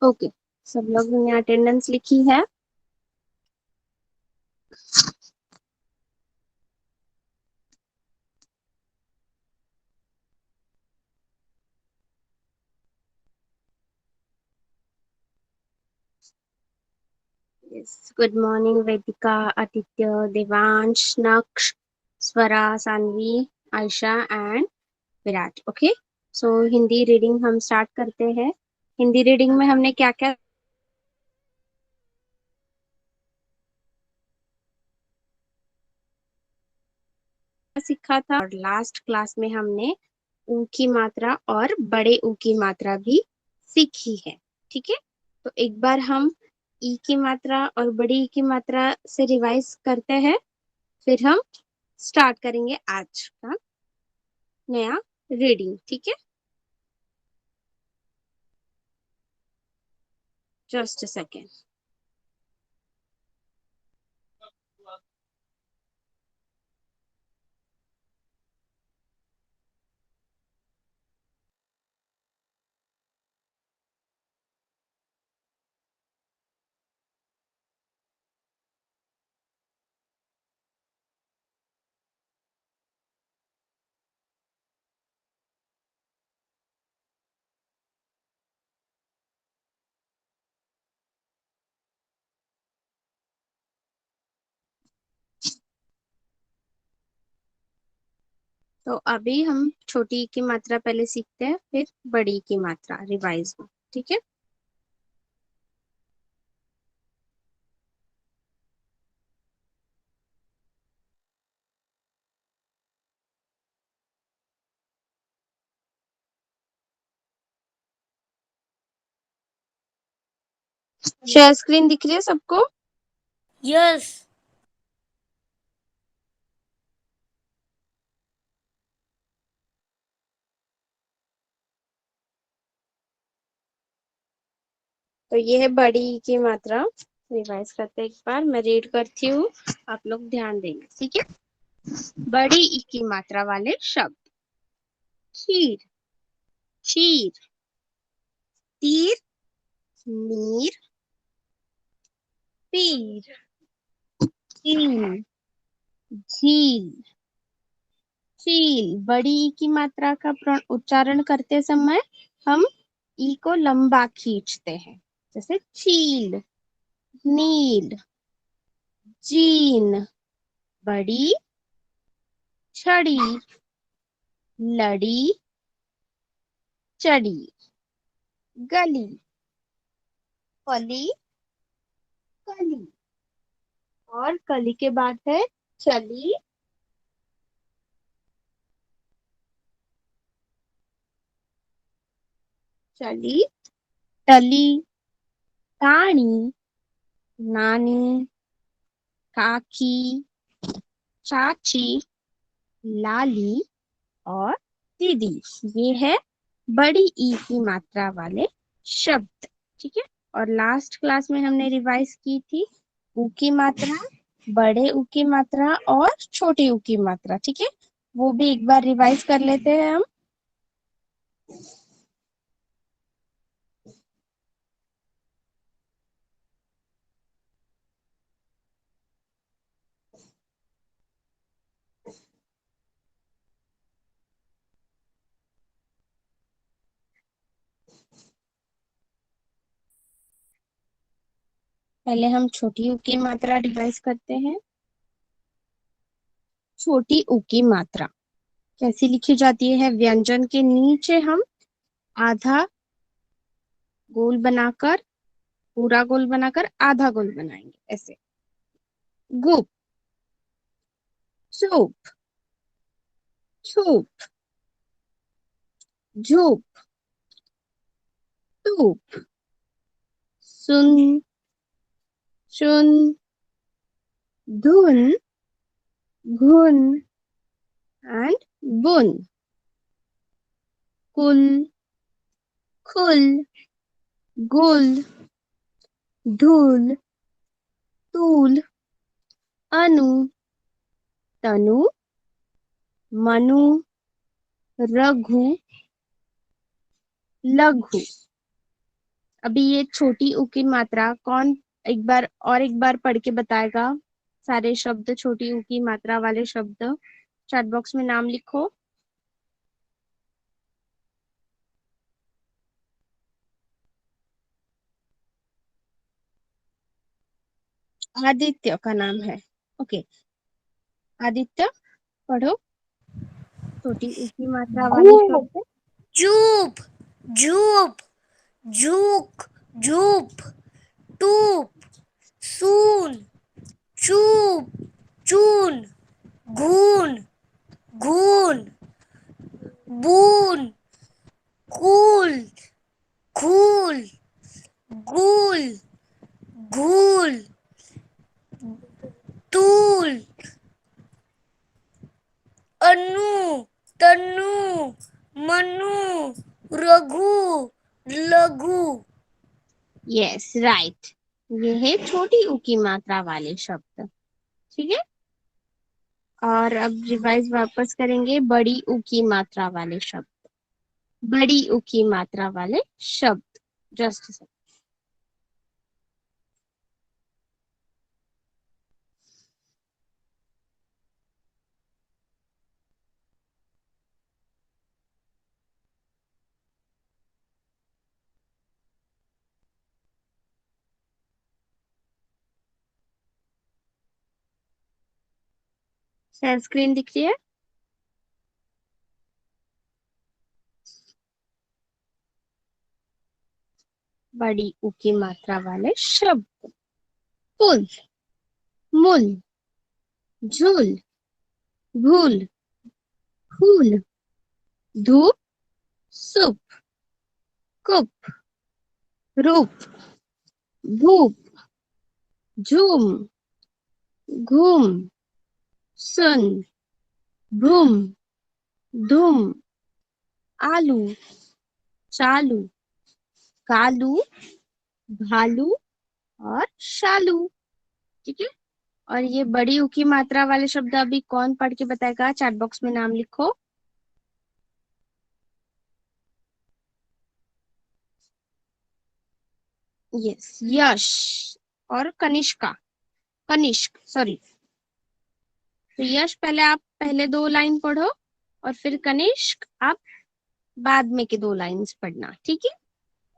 Okay, सब लोग ने अटेंडेंस लिखी है। Good morning Vedika, Aditya, Devansh, Naksh, Swara, Saanvi, Ayesha and Virat. Okay, so Hindi reading हम स्टार्ट करते हैं। हिंदी रीडिंग में हमने क्या क्या सीखा था, और लास्ट क्लास में हमने ऊ की मात्रा और बड़े ऊ की मात्रा भी सीखी है। ठीक है, तो एक बार हम ई की मात्रा और बड़ी ई की मात्रा से रिवाइज करते हैं, फिर हम स्टार्ट करेंगे आज का नया रीडिंग। ठीक है, जस्ट अ सेकेंड। तो अभी हम छोटी ई की मात्रा पहले सीखते हैं, फिर बड़ी ई की मात्रा रिवाइज में। ठीक है, शेयर स्क्रीन दिख रही है सबको? यस। तो ये है बड़ी ई की मात्रा। रिवाइज करते हैं, एक बार मैं रीड करती हूँ, आप लोग ध्यान देंगे। ठीक है, बड़ी ई की मात्रा वाले शब्द: खीर, शीर, तीर, नीर, पीर, चील, झील, चील। बड़ी ई की मात्रा का उच्चारण करते समय हम ई को लंबा खींचते हैं, जैसे चील, नील, जीन, बड़ी, छड़ी, लड़ी, चढ़ी, गली, फली, कली। और कली के बाद है चली, चली, टली, टाणी, नानी, काकी, चाची, लाली और दीदी। ये है बड़ी ई की मात्रा वाले शब्द। ठीक है, और लास्ट क्लास में हमने रिवाइज की थी ऊ की मात्रा, बड़े ऊ की मात्रा और छोटी ऊ की मात्रा। ठीक है, वो भी एक बार रिवाइज कर लेते हैं हम। पहले हम छोटी ऊ की मात्रा रिवाइज करते हैं। छोटी ऊ की मात्रा कैसी लिखी जाती है? व्यंजन के नीचे हम आधा गोल बनाकर, पूरा गोल बनाकर आधा गोल बनाएंगे, ऐसे। गुप, चुप, छुप, झूप, टूप, सुन, चुन, धुन, घुन एंड बुन। कुल, खुल, गुल, धूल, तूल, अनु, तनु, मनु, रघु, लघु। अभी ये छोटी ऊ की मात्रा कौन एक बार पढ़ के बताएगा? सारे शब्द छोटी ऊ की मात्रा वाले शब्द चैट बॉक्स में नाम लिखो। आदित्य का नाम है। ओके, आदित्य पढ़ो छोटी ऊ की मात्रा वाले घू, शब्द। चूप, झूप, झूक, झूप, टूप, सून, चूप, चून, घून, घून, बून, कूल, खूल, गूल, घूल, तूल, अनु, तनु, मनु, रघु, लघु। यस राइट, ये है छोटी ऊ की मात्रा वाले शब्द। ठीक है, और अब रिवाइज वापस करेंगे बड़ी ऊ की मात्रा वाले शब्द। बड़ी ऊ की मात्रा वाले शब्द। जस्ट शेयर स्क्रीन दिख रही है? बड़ी ऊ की मात्रा वाले शब्द। पुल, मुल, झूल, भूल, फूल, धूप, सुप, कुप, रूप, भूप, झूम, घूम, सुन, भूम, धूम, आलू, चालू, कालू, भालू और शालू। ठीक है, और ये बड़ी ऊ की मात्रा वाले शब्द अभी कौन पढ़ के बताएगा? चैट बॉक्स में नाम लिखो। यस, यश और कनिष्का, कनिष्क सॉरी। तो यश पहले आप पहले दो लाइन पढ़ो और फिर कनिष्क आप बाद में के दो लाइंस पढ़ना। ठीक है,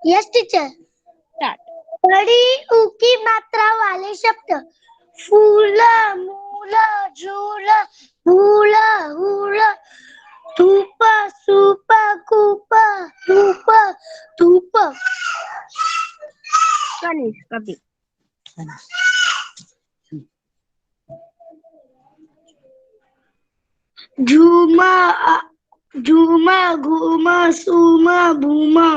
यस टीचर। स्टार्ट। बड़ी ऊ की मात्रा वाले शब्द फूल, मूल, झूल, भूल, हूल, धूप, सूप, कूप, धूप, धूप। कनिष्क अभी। झूमा, झूमा, घूमा, सूमा, भूमा,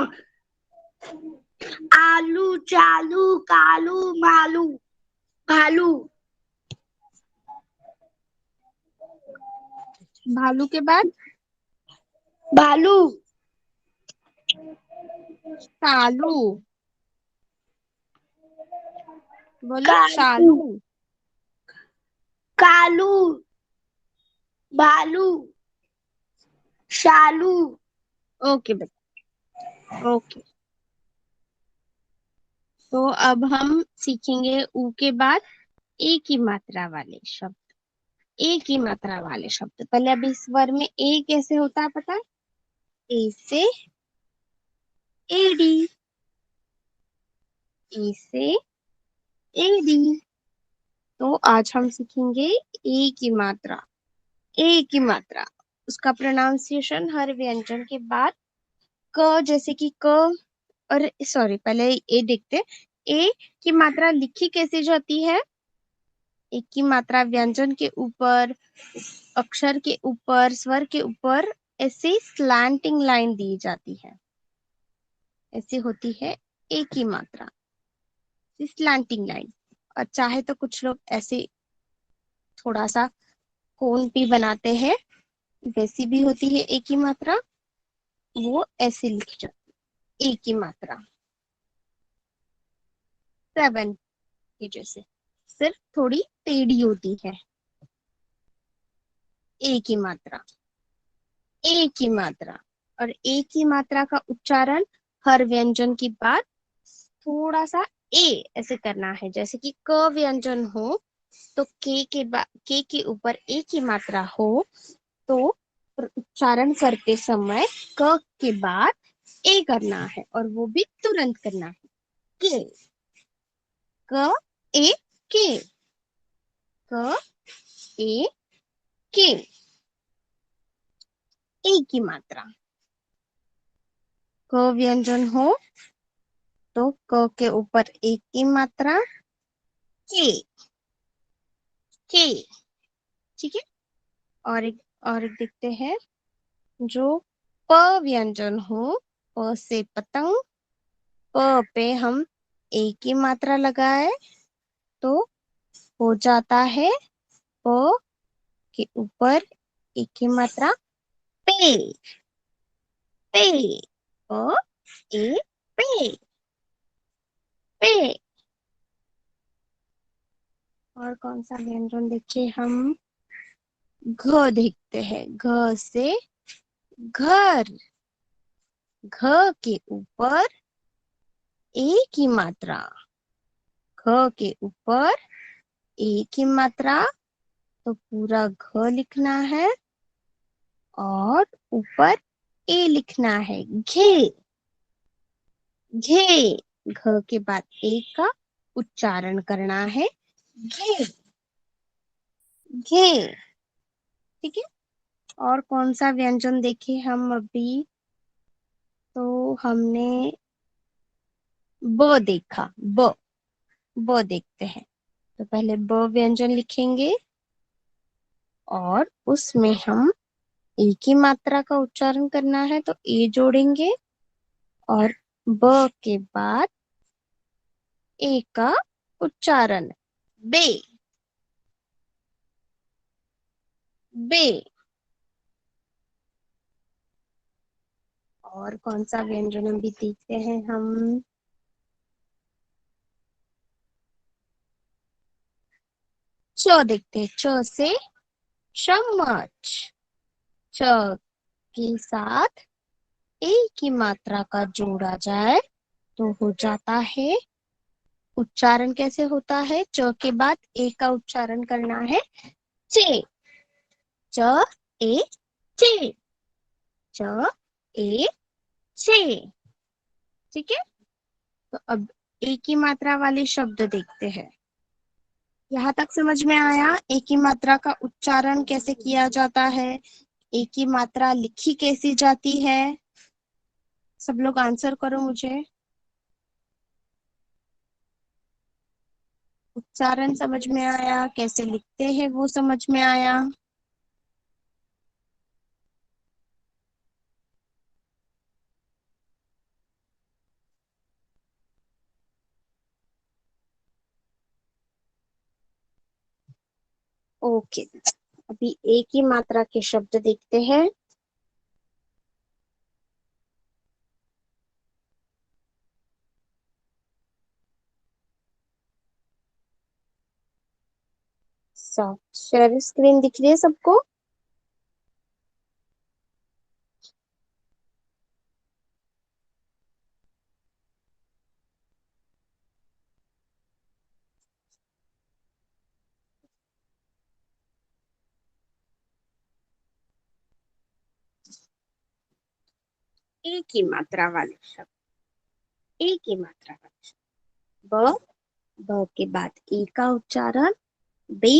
आलू, चालू, कालू, मालू, भालू। भालू के बाद भालू, शालू, बोलो कालू, शालू। कालू, भालू, शालू। ओके बेटा, ओके। तो अब हम सीखेंगे ऊ के बाद ए की मात्रा वाले शब्द। ए की मात्रा वाले शब्द पहले। अब इस स्वर में ए कैसे होता है पता है? ए से एडी, ए से एडी। तो आज हम सीखेंगे ए की मात्रा। ए की मात्रा, उसका प्रोनाउंसिएशन हर व्यंजन के बाद क, जैसे कि क, और सॉरी पहले ए देखते हैं। ए की मात्रा लिखी कैसे जाती है? एक की मात्रा व्यंजन के ऊपर, अक्षर के ऊपर, स्वर के ऊपर ऐसे स्लैंटिंग लाइन दी जाती है। ऐसी होती है ए की मात्रा, स्लैंटिंग लाइन। और चाहे तो कुछ लोग ऐसे थोड़ा सा कोन भी बनाते हैं, वैसी भी होती है ए की मात्रा। वो ऐसे लिखी जाती है ए की मात्रा 7 के जैसे, सिर्फ थोड़ी टेढ़ी होती है। ए की मात्रा, ए की मात्रा। और ए की मात्रा का उच्चारण हर व्यंजन के बाद थोड़ा सा ए ऐसे करना है, जैसे कि क व्यंजन हो तो के के ऊपर ए की मात्रा हो, तो उच्चारण करते समय क के बाद ए करना है, और वो भी तुरंत करना है। के, क ए के, क ए के, ए की मात्रा। क व्यंजन हो तो क के ऊपर एक की मात्रा, के, के। ठीक है। और एक देखते हैं, जो प व्यंजन हो, प से पतंग, प पे हम एक की मात्रा लगाए तो हो जाता है प के ऊपर एक की मात्रा, पे, पे, प ए पे, पे। और कौन सा व्यंजन देखे हम, घ देखते हैं, घ से घर, घ के ऊपर ए की मात्रा, घ के ऊपर ए की मात्रा, तो पूरा घ लिखना है और ऊपर ए लिखना है, घे, घे। घ के बाद ए का उच्चारण करना है, घे, घे। ठीक है। और कौन सा व्यंजन देखे हम अभी, तो हमने ब देखा, ब देखते हैं। तो पहले ब व्यंजन लिखेंगे और उसमें हम ए की मात्रा का उच्चारण करना है तो ए जोड़ेंगे, और ब के बाद ए का उच्चारण, बे, बे। और कौन सा व्यंजन अभी देखते हैं हम, च देखते हैं, च से चम्मच, च के साथ ए की मात्रा का जोड़ा जाए तो हो जाता है, उच्चारण कैसे होता है, च के बाद ए का उच्चारण करना है, चे, च ए चे, च ए चे। ठीक है। तो अब एक ही मात्रा वाले शब्द देखते हैं। यहाँ तक समझ में आया एक ही मात्रा का उच्चारण कैसे किया जाता है, एक ही मात्रा लिखी कैसी जाती है। सब लोग आंसर करो मुझे। उच्चारण समझ में आया, कैसे लिखते हैं वो समझ में आया। ओके। अभी एक ही मात्रा के शब्द देखते हैं। सब शेयर स्क्रीन दिख रही है सबको। एक ही मात्रा वाले शब्द, एक ही मात्रा वाले शब्द, ब के बाद ए का उच्चारण, बे,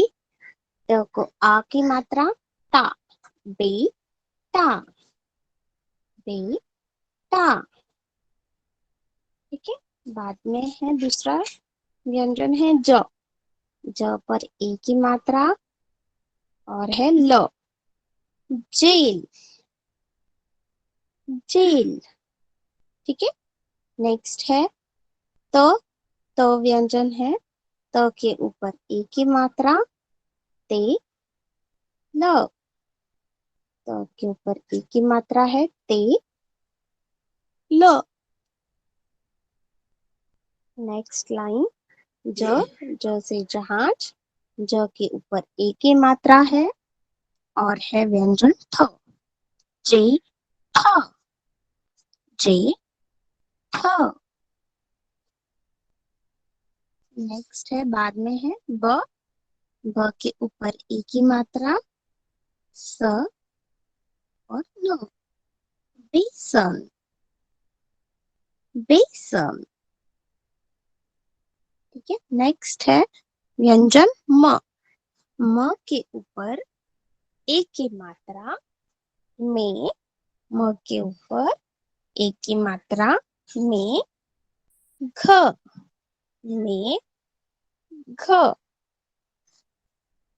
त को आ की मात्रा, ता, बेटा, बेटा। ठीक है। बाद में है दूसरा व्यंजन है ज, ज पर ए की मात्रा और है ल, जेल, जेल। ठीक है। नेक्स्ट है त, त व्यंजन है, त के ऊपर ए की मात्रा, ते, ल, त के ऊपर ए की मात्रा है, ते, ल। नेक्स्ट लाइन ज, ज से जहाज, ज के ऊपर ए की मात्रा है और है व्यंजन थ, जे, थ, जे, थ। नेक्स्ट है, बाद में है ब। ब के ऊपर ए की मात्रा, स और न। बेसन, बेसन। ठीक है। नेक्स्ट है व्यंजन म। म के ऊपर ए की मात्रा, में। म के ऊपर ए की मात्रा, में। घ, में। घ।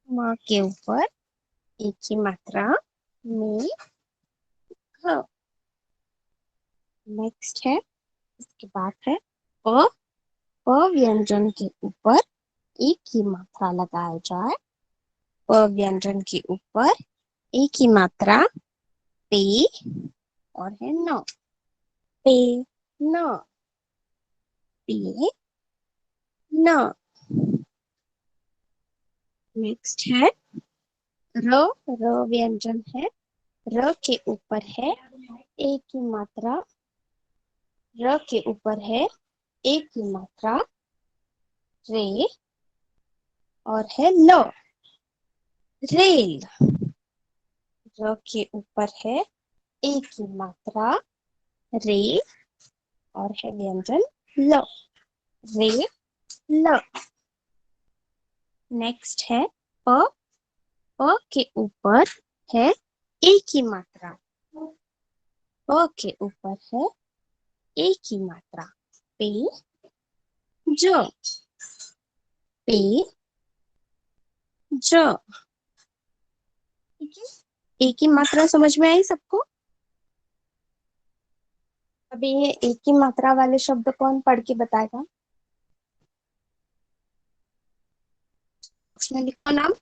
म के ऊपर ए की मात्रा, में। घ। नेक्स्ट है, इसके बाद है प। प व्यंजन के ऊपर ए की मात्रा लगाया जाए। प व्यंजन के ऊपर ए की मात्रा, पे और है न। पे न, पे न। नेक्स्ट है र। र व्यंजन है। र के ऊपर है ए की मात्रा, र के ऊपर है ए की मात्रा, रे और है ल। रेल। र के ऊपर है ए की मात्रा, रे और है व्यंजन ल। रे ल। नेक्स्ट है प। प के ऊपर है ए की मात्रा। प के ऊपर है ए की मात्रा, पे ज। पे ज। ठीक है। ए की मात्रा समझ में आई सबको? अभी ये एक ही मात्रा वाले शब्द कौन पढ़ के बताएगा? उसमें लिखो नाम।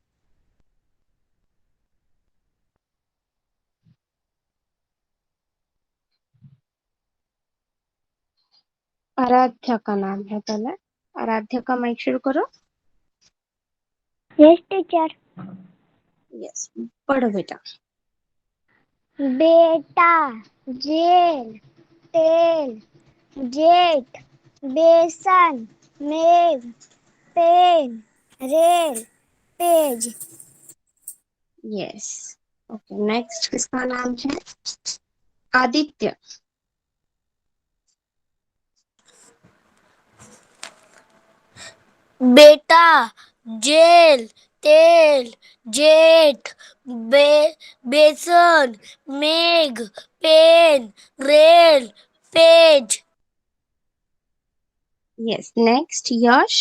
आराध्या का नाम है पहले। आराध्या का माइक शुरू करो। Yes teacher. यस, पढ़ो बेटा। बेटा, जेल, तेल, जेठ, बेसन, मेघ, pen, rail, page. Yes. Okay, next किसका नाम है? आदित्य। बेटा, जेल, तेल, जेठ, बेसन, मेघ, pen, rail, page. Yes. Next Yash.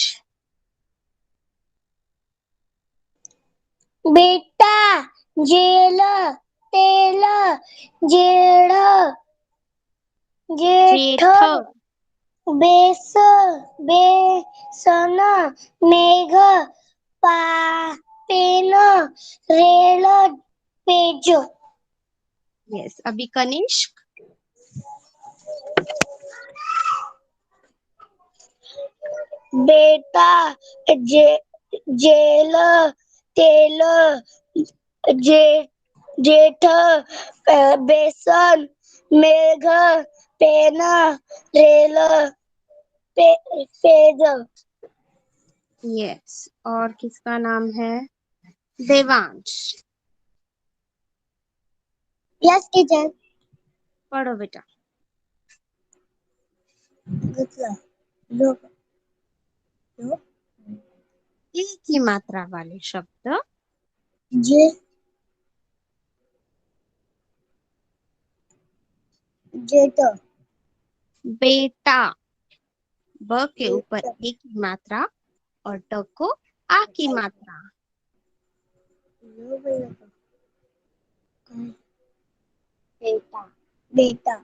बेटा, जेल, तेल, जेड़, जेठ, जेठ। बेस, बेसन, मेघ, पेन, रेल, पेज। यस। अभी कनिष्क। बेटा, जेल, तेल, जे, जेठ, बेसन, मेघ, पेन, रेल, पेज। यस। और किसका नाम है? देवांश। Yes teacher. पढ़ो बेटा। ए की मात्रा वाले शब्द। जे, जेठ, बेटा। ब के ऊपर ए की मात्रा और ट को आ की मात्रा। बेटा, बेटा,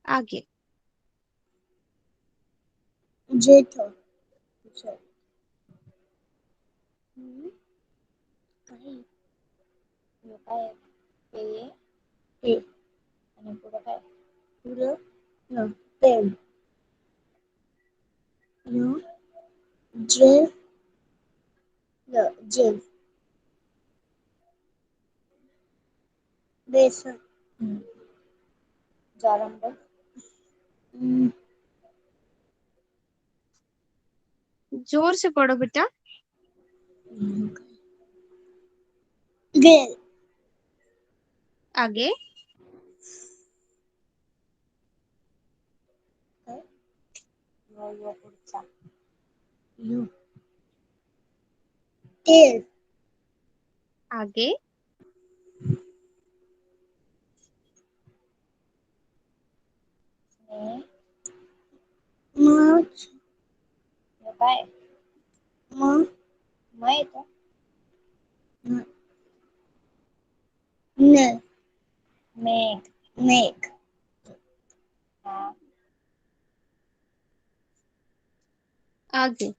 आगे। जेठ, पेन, जेल, जेल, बेसन, जालंधर, जोर से पढ़ो बेटा। गेल, आगे। टेल, आगे। मार्च, काय म येतो न मेघ, मेघ, आगे।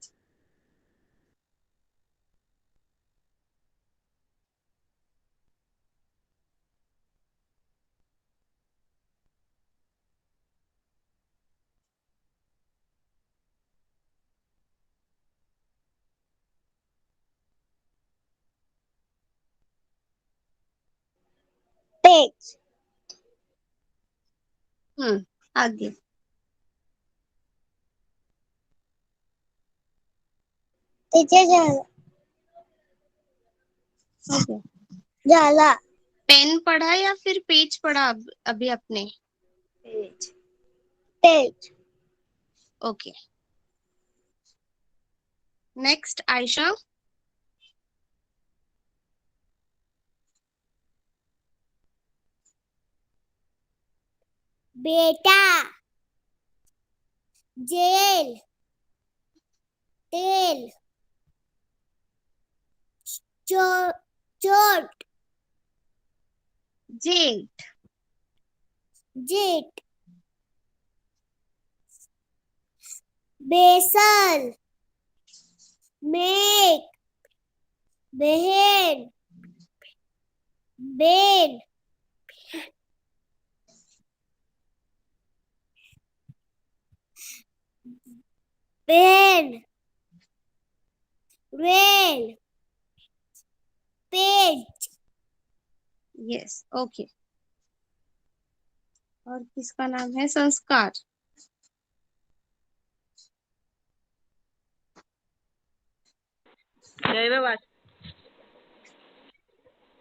पेज, आगे। तिथे झाला, आगे। झाला, पेन पढ़ा या फिर पेज पढ़ा अभी अपने? Page, page, okay. Next Ayesha. बेटा, जेल, तेल, चोट, जेट, जेट, बेसन, मेघ, बहन, बेन, pen, rail, page, yes okay. और किसका नाम है संस्कार?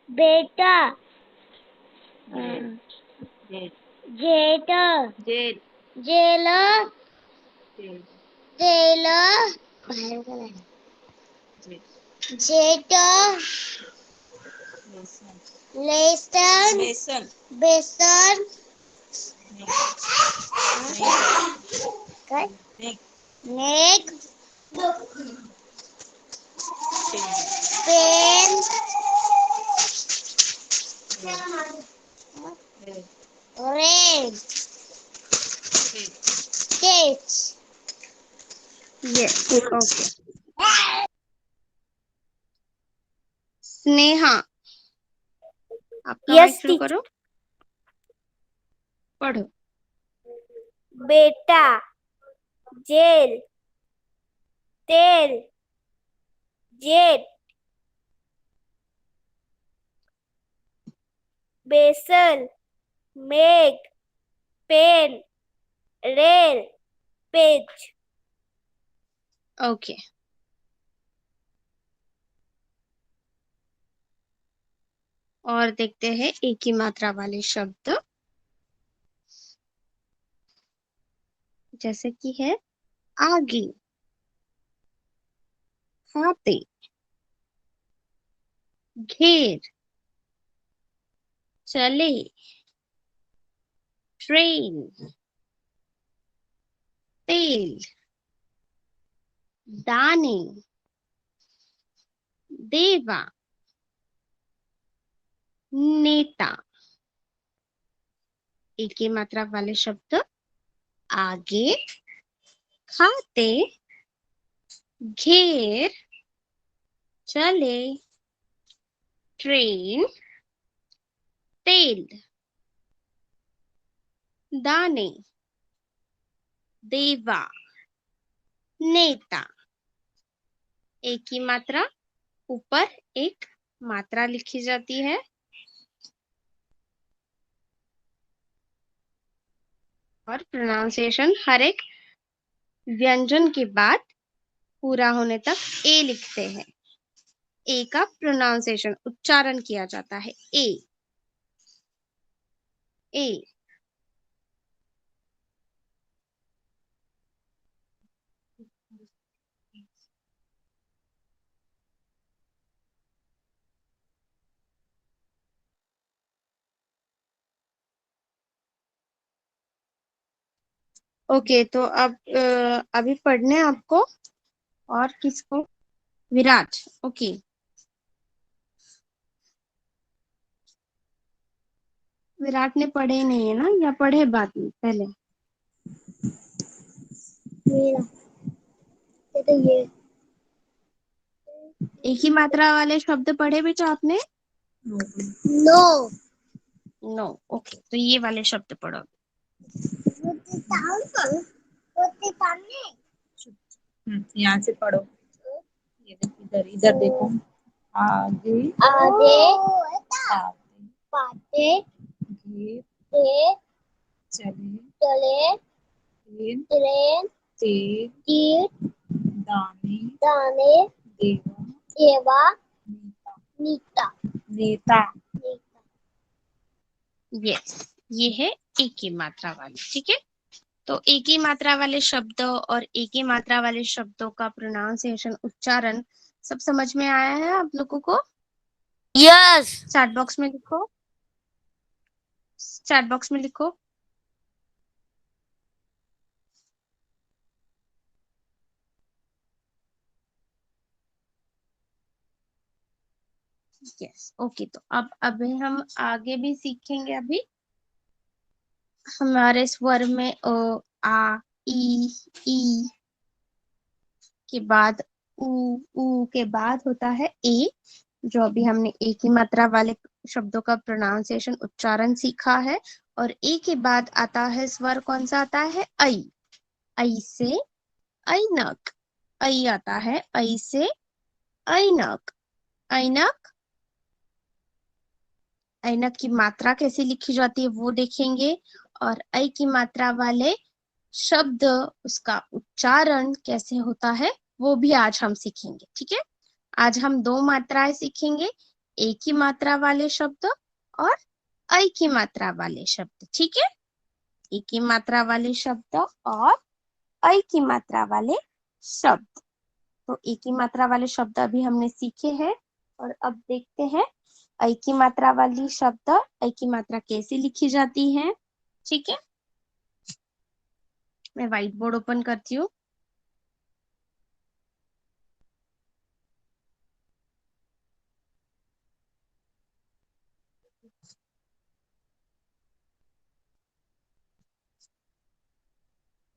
बेटा, जेठ, जेट, जेल, तेल, जेठ, लेसन, बेसन, बेसन, काय नेक, pen, red, sketch, yes okay. Sneha, आपका माइक शुरू करो, पढ़ो। बेटा, जेल, तेल, जेट, बेसन, मेघ, पेन, रेल, पेज, ओके। और देखते हैं एक ही मात्रा वाले शब्द, जैसे कि है आगे, खाते, घेर, चले, ट्रेन, तेल, दाने, देवा, नेता। एक ही मात्रा वाले शब्द आगे, खाते, घेर, चले, ट्रेन, तेल, दाने, देवा, नेता। एक ही मात्रा, ऊपर एक मात्रा लिखी जाती है और प्रोनाउंसिएशन हर एक व्यंजन के बाद पूरा होने तक ए लिखते हैं। ए का प्रोनाउंसिएशन उच्चारण किया जाता है ए। ए। ओके, तो अब अभी पढ़ने आपको और किसको? विराट। ओके, विराट ने पढ़े नहीं है ना, या पढ़े बाद में पहले? तो ये एक ही मात्रा वाले शब्द पढ़े बेटा आपने? नो। नो। ओके, तो ये वाले शब्द पढ़ो। यहाँ से पढ़ो। ये इधर इधर देखो। आगे आगे पाते पाते घेर से चले चले ट्रेन ट्रेन तेल तीर दाने दाने देवा सेवा नीता नीता नेता। यस, ये है एक ही मात्रा वाले। ठीक है, तो एक ही मात्रा वाले शब्द और एक ही मात्रा वाले शब्दों का प्रोनाउंसिएशन उच्चारण सब समझ में आया है आप लोगों को? यस। चैट बॉक्स में लिखो, चैट बॉक्स में लिखो। यस, ओके, तो अब अभी हम आगे भी सीखेंगे। अभी हमारे स्वर में आ ई के बाद उ के बाद होता है ए, जो अभी हमने एक ही मात्रा वाले शब्दों का प्रोनाउंसिएशन उच्चारण सीखा है। और ए के बाद आता है स्वर, कौन सा आता है? ऐ। ऐ से ऐनक। ऐ आता है ऐ से ऐनक। ऐनक। ऐनक की मात्रा कैसे लिखी जाती है वो देखेंगे, और ऐ की मात्रा वाले शब्द, उसका उच्चारण कैसे होता है वो भी आज हम सीखेंगे। ठीक है, आज हम दो मात्राएं सीखेंगे, एक ही मात्रा वाले शब्द और ऐ की मात्रा वाले शब्द। ठीक है, एक ही मात्रा वाले शब्द और ऐ की मात्रा वाले शब्द। तो एक ही मात्रा वाले शब्द अभी हमने सीखे हैं, और अब देखते हैं ऐ की मात्रा वाली शब्द, ऐ की मात्रा कैसे लिखी जाती है। ठीक है, मैं व्हाइट बोर्ड ओपन करती हूँ।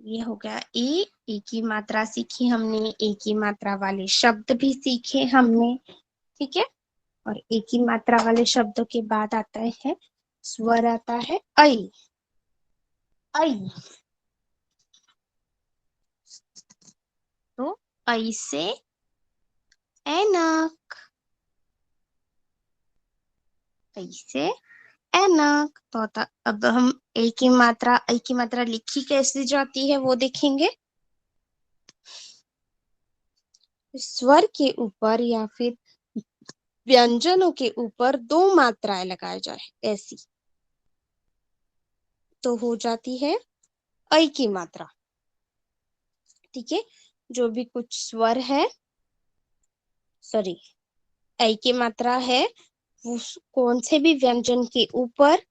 ये हो गया ए। एक ही मात्रा सीखी हमने, एक ही मात्रा वाले शब्द भी सीखे हमने। ठीक है, और एक ही मात्रा वाले शब्दों के बाद आता है स्वर, आता है ऐ। ऐ। तो ऐ से ऐनक। ऐ से ऐनक। तो अब हम एक ही मात्रा, ऐ की मात्रा लिखी कैसे जाती है वो देखेंगे। स्वर के ऊपर या फिर व्यंजनों के ऊपर दो मात्राएं लगाए जाए ऐसी, तो हो जाती है ऐ की मात्रा। ठीक है, जो भी कुछ स्वर है, सॉरी, ऐ की मात्रा है, वो कौन से भी व्यंजन के ऊपर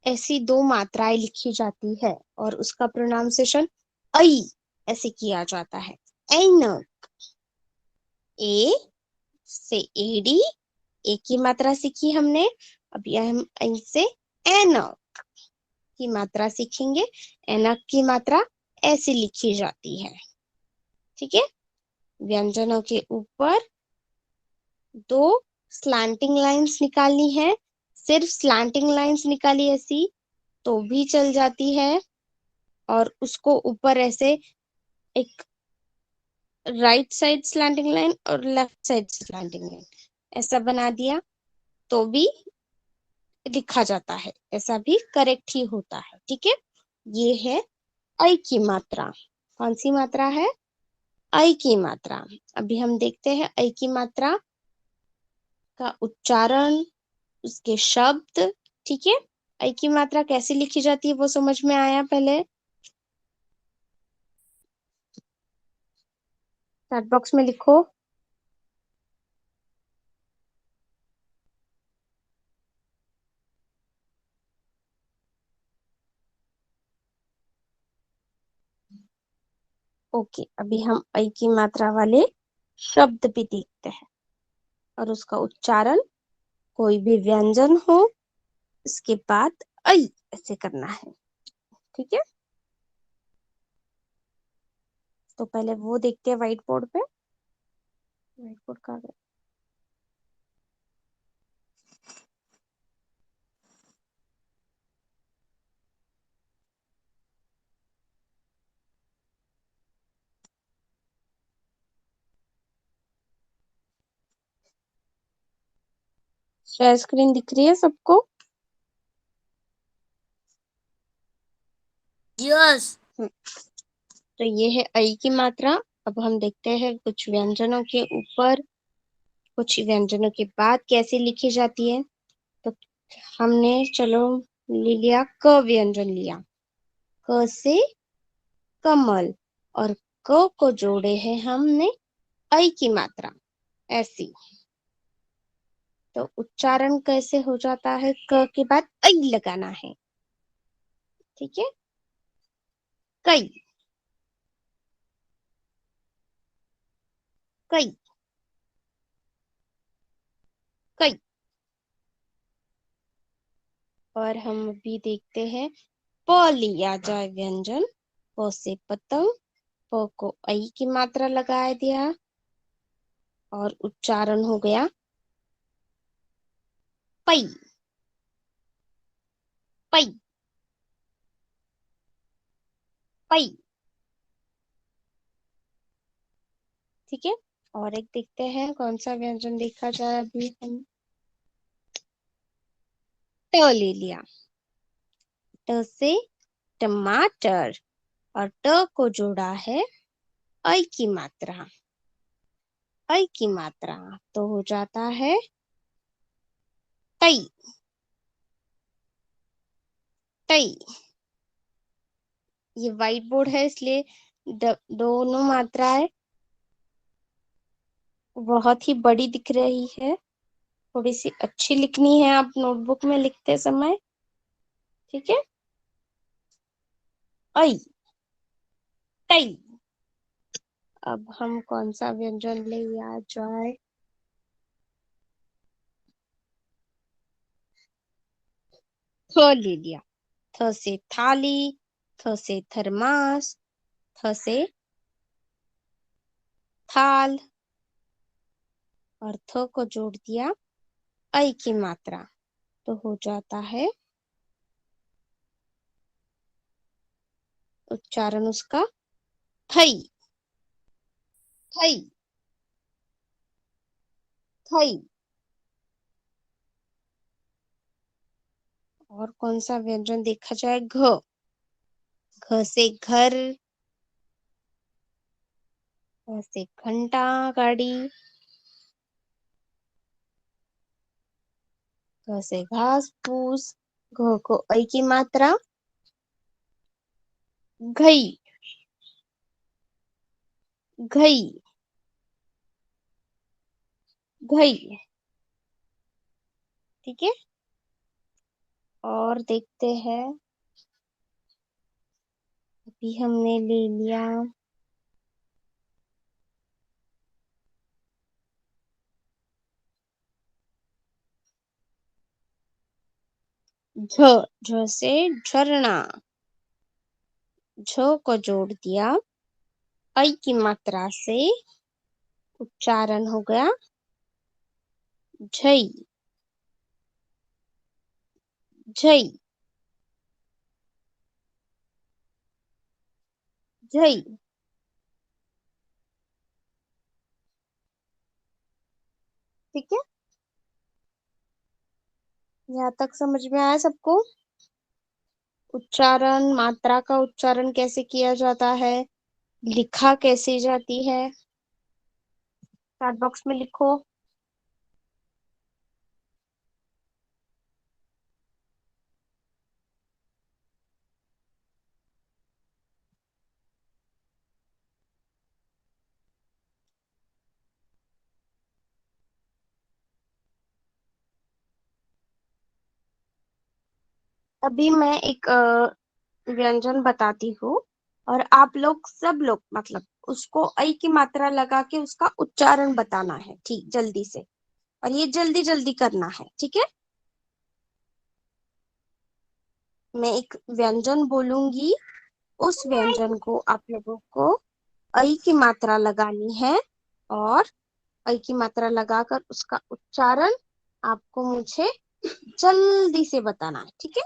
ऐसी दो मात्राएं लिखी जाती है, और उसका प्रोनाउंसिएशन ऐ ऐसे किया जाता है। ऐनक। ए से एडी, एक ही मात्रा सीखी हमने। अब यह हम ऐ से ऐनक की मात्रा सीखेंगे। ऐनक की मात्रा ऐसे लिखी जाती है। ठीक है, व्यंजनों के ऊपर दो स्लैंटिंग लाइंस निकालनी है। सिर्फ स्लैंटिंग लाइंस निकाली ऐसी तो भी चल जाती है, और उसको ऊपर ऐसे एक राइट साइड स्लैंटिंग लाइन और लेफ्ट साइड स्लैंटिंग लाइन ऐसा बना दिया तो भी लिखा जाता है, ऐसा भी करेक्ट ही होता है। ठीक है, ये है ऐ की मात्रा। कौन सी मात्रा है? ऐ की मात्रा। अभी हम देखते हैं ऐ की मात्रा का उच्चारण, उसके शब्द। ठीक है, ऐ की मात्रा कैसे लिखी जाती है वो समझ में आया पहले? चैट बॉक्स में लिखो। ओके, अभी हम ऐ की मात्रा वाले शब्द भी देखते हैं और उसका उच्चारण। कोई भी व्यंजन हो, इसके बाद ऐ ऐसे करना है। ठीक है, तो पहले वो देखते हैं व्हाइट बोर्ड पे। व्हाइट बोर्ड कहाँ गया? शेयर स्क्रीन दिख रही है सबको? यस। तो ये है ऐ की मात्रा। अब हम देखते हैं कुछ व्यंजनों के ऊपर, कुछ व्यंजनों के बाद कैसे लिखी जाती है। तो हमने चलो ले लिया, क व्यंजन लिया। क से कमल, और क को जोड़े हैं हमने ऐ की मात्रा ऐसी। तो उच्चारण कैसे हो जाता है? क के बाद ऐ लगाना है। ठीक है, कई, कई, कई। और हम अभी देखते हैं प लिया जाए व्यंजन। प से पतंग, प को ऐ की मात्रा लगा दिया और उच्चारण हो गया पई, पई, पई। ठीक है, और एक देखते हैं कौन सा व्यंजन देखा जाए। अभी हम ट ले लिया। ट से टमाटर, और ट को जोड़ा है ऐ की मात्रा। ऐ की मात्रा तो हो जाता है तई, तई। ये व्हाइट बोर्ड है इसलिए दोनों मात्राएं बहुत ही बड़ी दिख रही है। थोड़ी सी अच्छी लिखनी है आप नोटबुक में लिखते समय। ठीक है, ऐ, तई। अब हम कौन सा व्यंजन ले आ जाए? थ ले लिया। थ से थाली, थ से थर्मास, थ से थाल, और थ को जोड़ दिया ऐ की मात्रा। तो हो जाता है उच्चारण उसका थई, थई, थई। और कौन सा व्यंजन देखा जाए? घ, घ से घर, घ से घंटा गाड़ी, घ से घास फूस, घ को ऐ की मात्रा घई, घई, घई। ठीक है, और देखते हैं अभी हमने ले लिया झ, झ से झरना, झ को जोड़ दिया ऐ की मात्रा से, उच्चारण हो गया झई, झई, झई। ठीक है, यहाँ तक समझ में आया सबको? उच्चारण, मात्रा का उच्चारण कैसे किया जाता है, लिखा कैसे जाती है? चैट बॉक्स में लिखो। अभी मैं एक व्यंजन बताती हूँ, और आप लोग सब लोग मतलब उसको ऐ की मात्रा लगा के उसका उच्चारण बताना है, ठीक, जल्दी से। और ये जल्दी जल्दी करना है, ठीक है? मैं एक व्यंजन बोलूंगी, उस व्यंजन को आप लोगों को ऐ की मात्रा लगानी है, और ऐ की मात्रा लगाकर उसका उच्चारण आपको मुझे जल्दी से बताना है, ठीक है?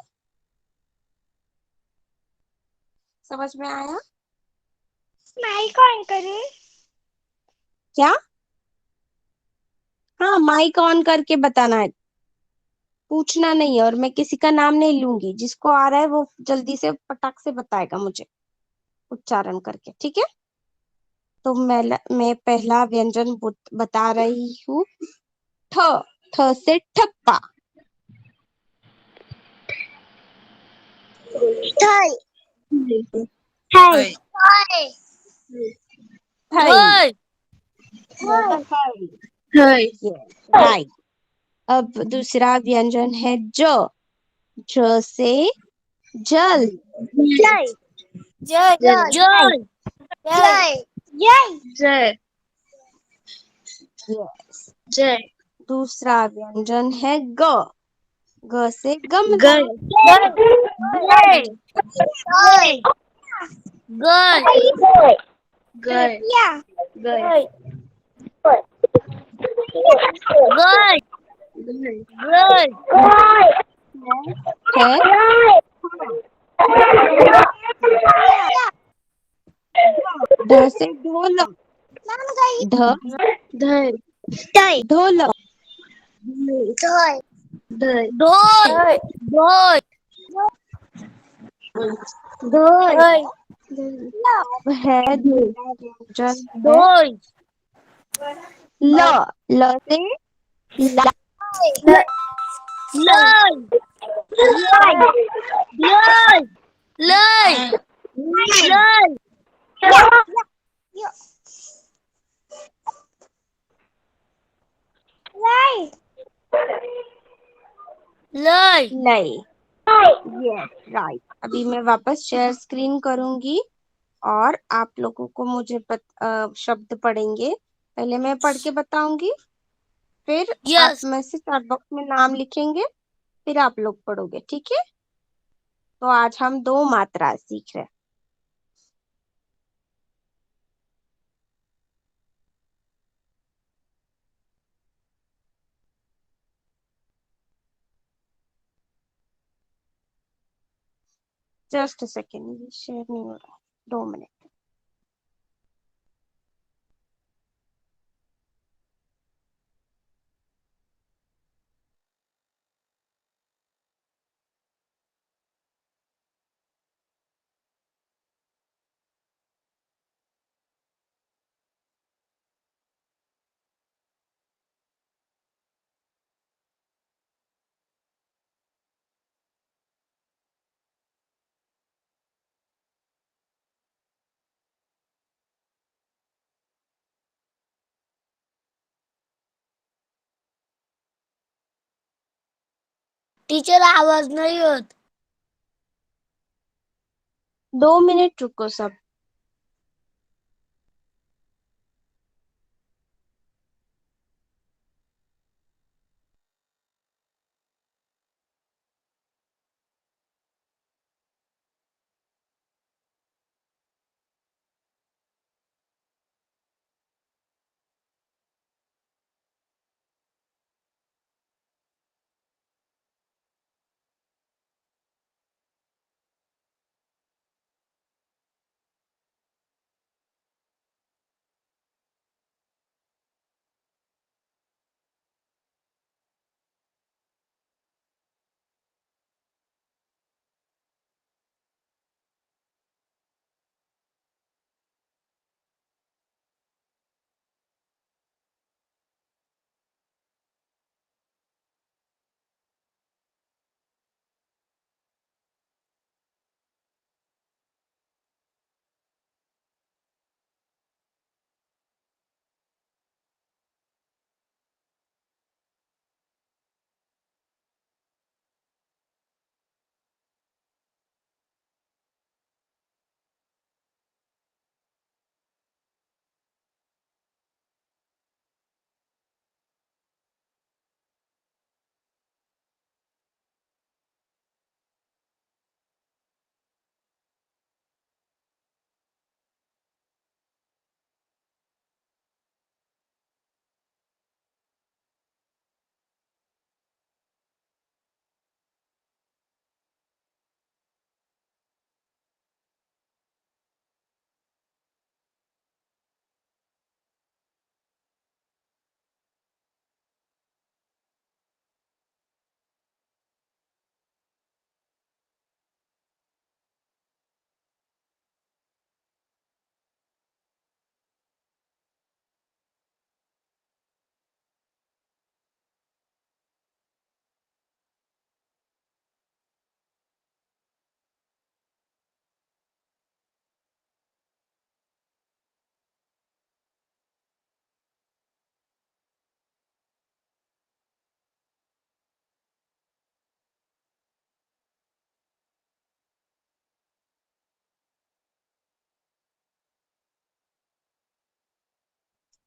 समझ में आया? माइक ऑन करे। क्या? हाँ, माइक ऑन करके बताना है, पूछना नहीं है, और मैं किसी का नाम नहीं लूंगी। जिसको आ रहा है वो जल्दी से पटाख से बताएगा मुझे उच्चारण करके, ठीक है? तो मैं पहला व्यंजन बता रही हूँ। ठ। ठ से ठप्पा। थाई Hey. थाई थई। Hey. थई। Hey. Yes, right. अब दूसरा व्यंजन है ज। ज से जल। जय जय जय Joy. जय जय Jay. यस। Jay. दूसरा व्यंजन है ग। ग से गमला। Good. Good. जय Good. जय Good. या Good. Good. Good. है ढ से ढोलक। ढ। Day. जय ढोलक। जय Doy. Doy. ढोल। Doy. अब है दूसरा व्यंजन है Doy. ल। ल से ला। Lay. Lay. Lay. Lay. Lay. लय। Yes, right. अभी मैं वापस शेयर स्क्रीन करूंगी, और आप लोगों को मुझे शब्द पढ़ेंगे। पहले मैं पढ़ के बताऊंगी, फिर आप Yes. में से चैट बॉक्स में नाम लिखेंगे, फिर आप लोग पढ़ोगे, ठीक है? तो आज हम दो मात्रा सीख रहे हैं। जस्ट सेकेंड, ये शेयर नहीं हो रहा है, 2 मिनट। टीचर आवाज नहीं होत. 2 मिनट रुको सब।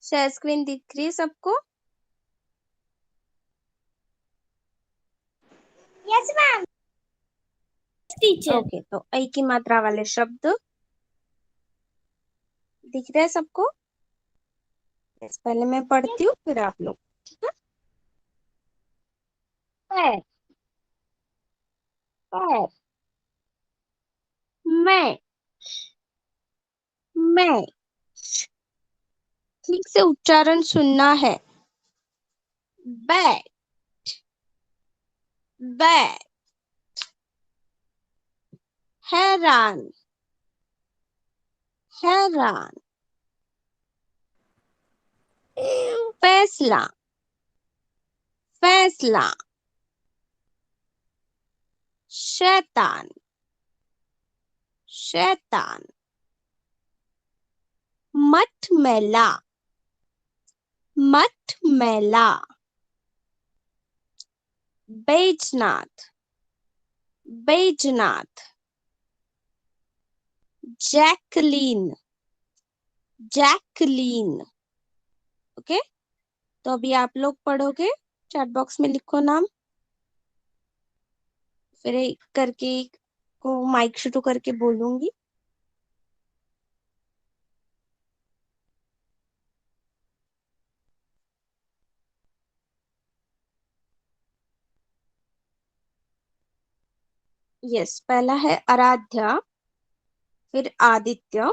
शेयर स्क्रीन दिख रही है सबको? Yes ma'am. टीचर। ओके, तो ऐ की मात्रा वाले शब्द दिख रहे हैं सबको? यस, पहले मैं पढ़ती हूँ फिर आप लोग, ठीक है? पैर, मैं, मैं, ठीक से उच्चारण सुनना है। बैट, बैट, हैरान, हैरान, फैसला, फैसला, शैतान, शैतान, मटमैला, मटमैला, Baijnath, Baijnath, Jacqueline, Jacqueline. Okay, तो अभी आप लोग पढ़ोगे, चैट बॉक्स में लिखो नाम, फिर एक करके को माइक शुरू करके बोलूंगी। यस, पहला है आराध्या, फिर आदित्य।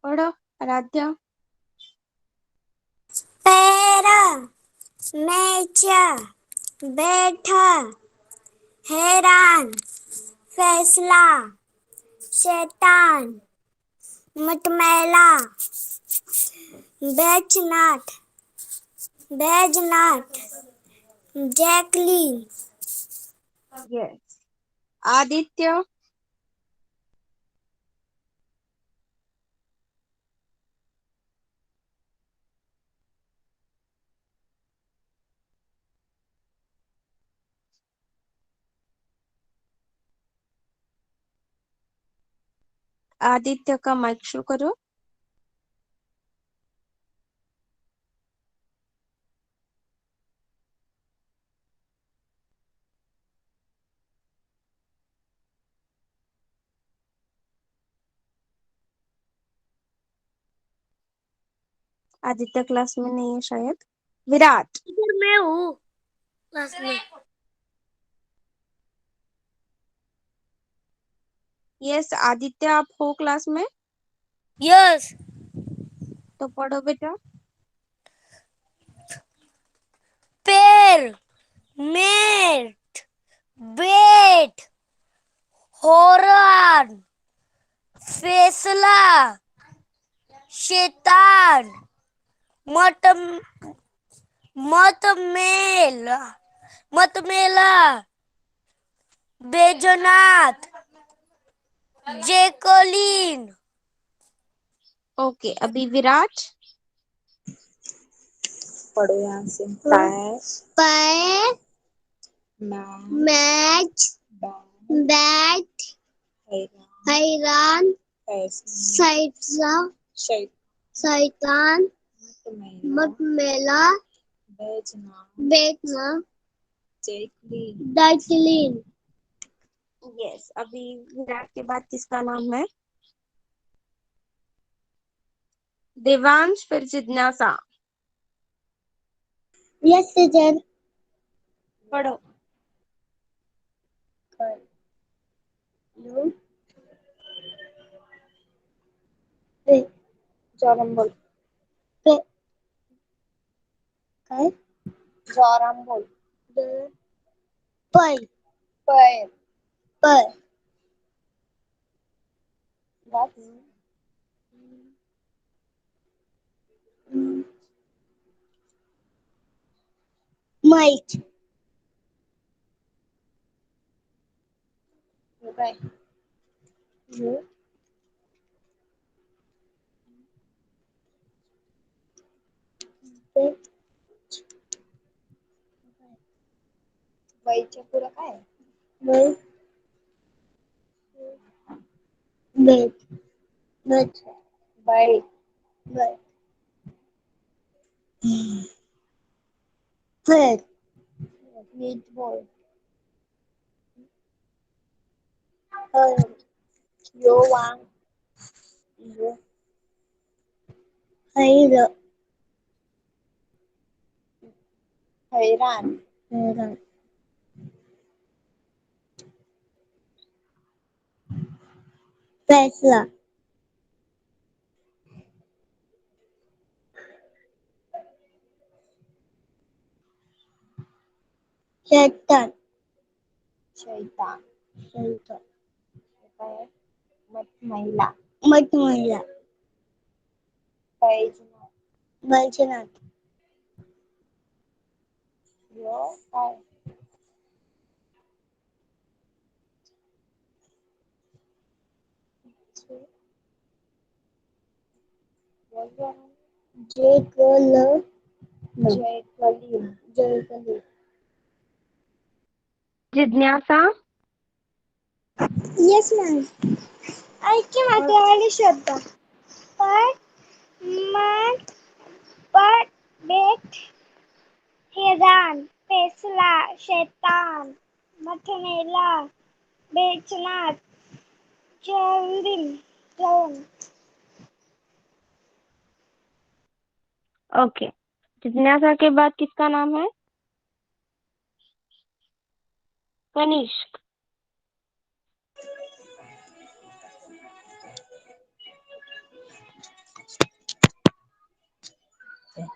पढ़ो आराध्या। पैरा, मैचा, बैठा, हैरान, फैसला, शैतान, मटमैला, बैजनाथ, बैजनाथ, जैकलीन। यस, आदित्य। आदित्य का माइक शुरू करो। आदित्य क्लास में नहीं है शायद। विराट। इधर मैं हूँ क्लास में। यस आदित्य, आप हो क्लास में? यस। तो पढ़ो बेटा। पैर, मेट, बेट, हॉर्न, फैसला, शैतान, मत मतमेला, मतमेला, बैजनाथ, जैकलीन। ओके, अभी विराट। पढ़ो यहाँ से। पैर, पैर, मैच, मैच, बैट, बैट, हैरान, हैरान, फैसला, फैसला, शैतान, मटमैला, मटमैला, Baijnath, Baijnath, Jacqueline. Jacqueline. Yes, अभी विराट के बाद किसका नाम है? देवांश, फिर जिज्ञासा। Yes teacher. पढ़ो। जोरम बोल। काय? जोरम बोल। पैर, पैर, पैर, बस। माइक, हो गए। वहीच्या पुढं काय आहे? Bat, But. Bite. But. But. Meatball. Her. Yowang. Yo. Her. Hayran. Her. फैसला शैतान शैतान. शैतान काय आहे? मत महिला. मत महिला बैजनाथ. बैजनाथ यो काय? जयकल जयकलीन. जयकली जिज्ञासा. यस मॅम ऐके वाली शब्द पर मन पर बेट हैरान फैसला शैतान मथनेला बेचना जलिन जलन ओके, जिज्ञासा के बाद किसका नाम है? कनिष्क.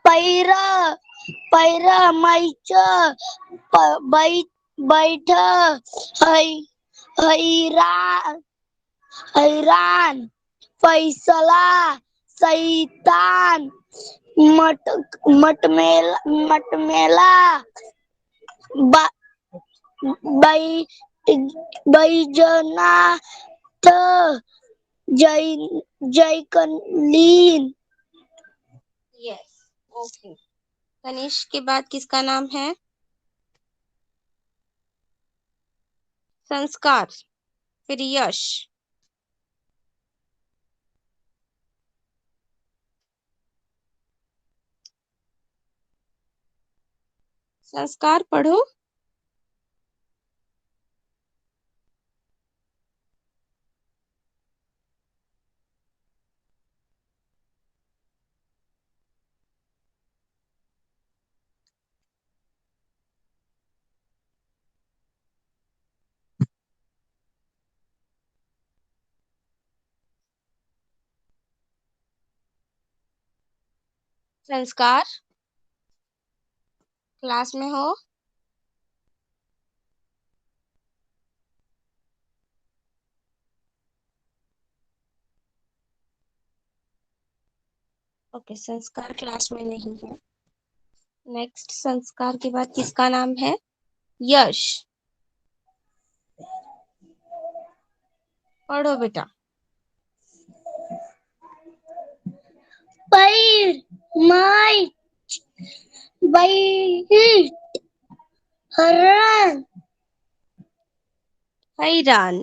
पैरा पैरा मैच बैठ हैरान हैरान फैसला शैतान मट मटमेला बै बैजनाथ जय जयकलीन यस. ओके, कनिष्क के बाद किसका नाम है? संस्कार. फिर यश. संस्कार पढ़ो. संस्कार क्लास में हो? ओके, संस्कार क्लास में नहीं है. नेक्स्ट, संस्कार के बाद किसका नाम है? यश. पढ़ो बेटा. पैर मैच बैठ हैरान हैरान.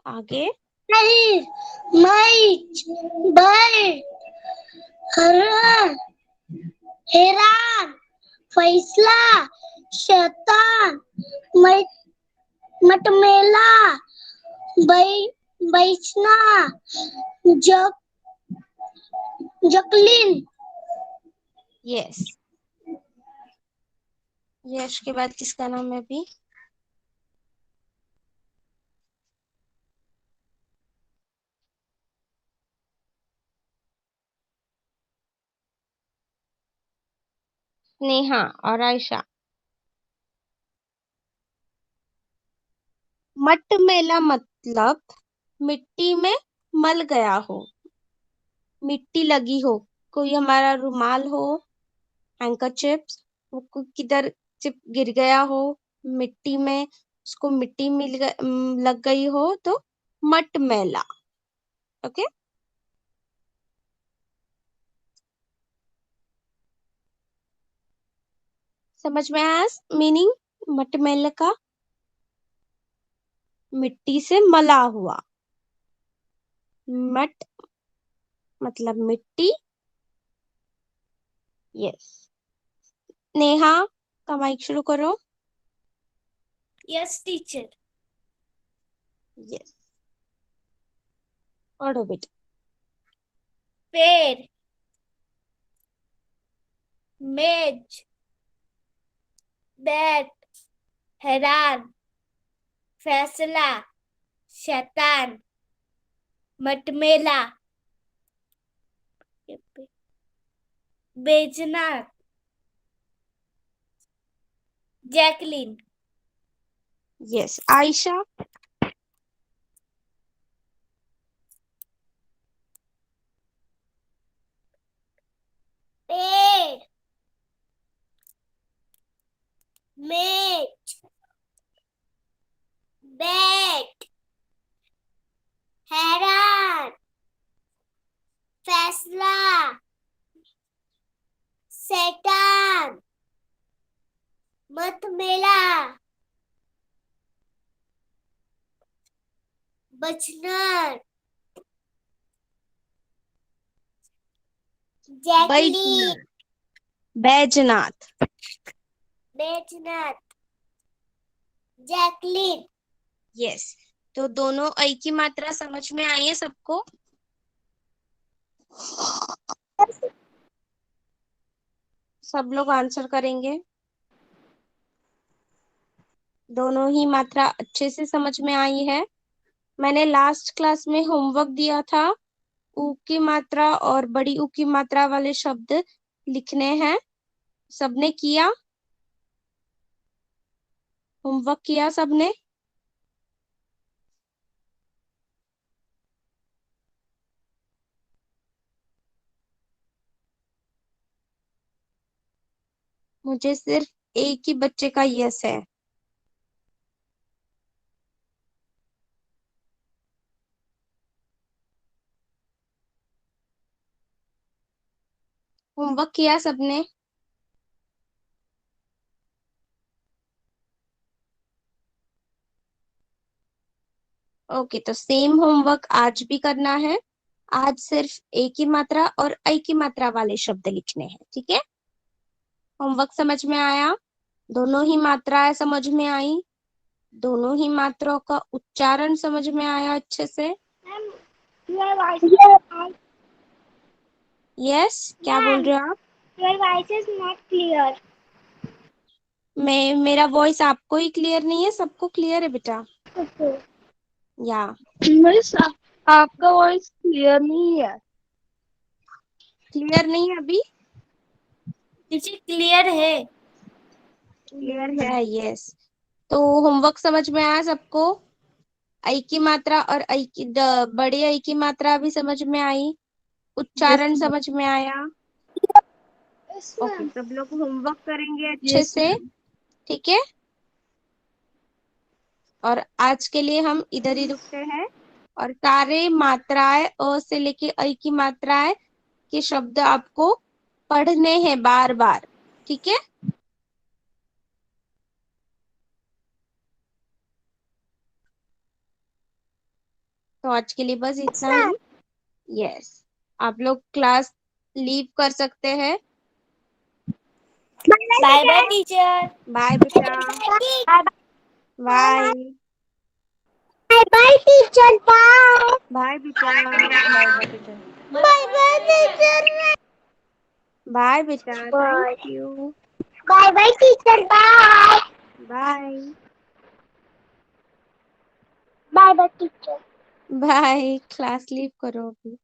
आगे. पैर मैच बैठ हैरान हैरान फैसला शैतान मटमेला बै बैचना जक जकलीन यस. यश के बाद किसका नाम है अभी? स्नेहा और आयशा. मटमेला मतलब मिट्टी में मल गया हो, मिट्टी लगी हो. कोई हमारा रुमाल हो, हैंकरचिप्स, वो किधर चिप गिर गया हो मिट्टी में, उसको मिट्टी लग गई हो तो मटमेला. ओके. समझ में आया मीनिंग मटमेल का मिट्टी से मला हुआ। मट मतलब मिट्टी। यस। नेहा का माइक शुरू करो। Yes teacher. यस, पढ़ो बेटा। पेड़, मेज, बैट, हैरान, फैसला, शैतान, मटमेला, बेचना, जैकलिन। यस, आयशा। पेड़, मेज, बैट, हैरान, फैसला, शैतान, मटमेला, बचना, Jacqueline, Baijnath. Baijnath, Jacqueline. Yes, तो दोनों ऐ की मात्रा समझ में आई है सबको? सब लोग आंसर करेंगे? दोनों ही मात्रा अच्छे से समझ में आई है? मैंने लास्ट क्लास में होमवर्क दिया था, ऊ की मात्रा और बड़ी ऊ की मात्रा वाले शब्द लिखने हैं। सबने किया? होमवर्क किया सबने? मुझे सिर्फ एक ही बच्चे का यस है। होमवर्क किया सबने? ओके, तो सेम होमवर्क आज भी करना है। आज सिर्फ एक ही मात्रा और ऐ की मात्रा वाले शब्द लिखने हैं, ठीक है? होमवर्क समझ में आया? दोनों ही मात्राएं समझ में आई? दोनों ही मात्राओं का उच्चारण समझ में आया अच्छे से? यस, क्या बोल रहे हो आप? Your voice is not clear. मेरा वॉइस आपको ही क्लियर नहीं है? सबको क्लियर है बेटा? या मिस आपका वॉइस क्लियर नहीं है। क्लियर नहीं है अभी? टीचर क्लियर है। क्लियर है, यस। तो होमवर्क समझ में आया सबको? ऐ की मात्रा और बड़ी ऐ की मात्रा भी समझ में आई? उच्चारण समझ में आया? ओके, सब लोग होमवर्क करेंगे अच्छे से, ठीक है? और आज के लिए हम इधर ही रुकते हैं, और सारे मात्राएं अ से लेके ऐ की मात्राएं के शब्द आपको पढ़ने हैं बार बार, ठीक है? तो आज के लिए बस इतना ही। यस, आप लोग क्लास लीव कर सकते हैं। Bye bye teacher. बाय बेटा। Bye Bye, teacher. Bye. Bye बेटा। Bye, bye, teacher. बाय बेटा, thank you. Bye, bye, teacher. Bye. Bye Bye, bye, teacher. Bye. Class leave करो अभी।